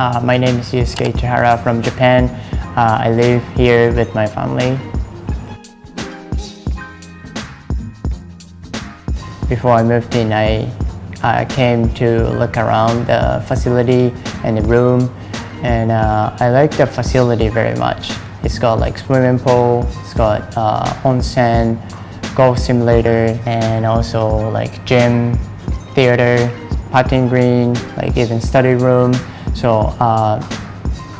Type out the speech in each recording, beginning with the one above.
My name is Yusuke Chihara from Japan. I live here with my family. Before I moved in, I came to look around the facility and the room, and I like the facility very much. It's got like swimming pool, it's got onsen, golf simulator, and also like gym, theater, putting green, like even study room. So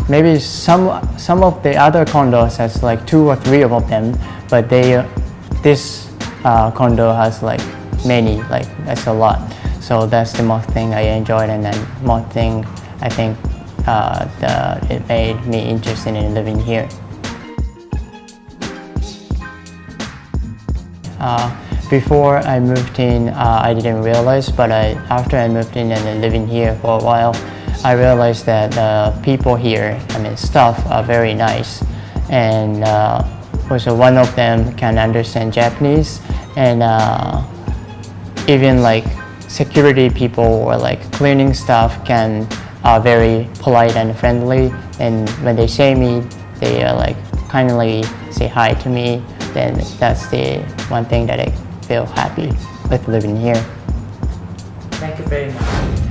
maybe some of the other condos has like 2 or 3 of them, but this condo has like many, like that's a lot. So that's the most thing I enjoyed, and then more thing I think it made me interested in living here. Before I moved in, I didn't realize, but after I moved in and living here for a while, I realized that people here, staff are very nice, and also one of them can understand Japanese, and even like security people or like cleaning staff are very polite and friendly, and when they see me, they like kindly say hi to me. Then that's the one thing that I feel happy with living here. Thank you very much.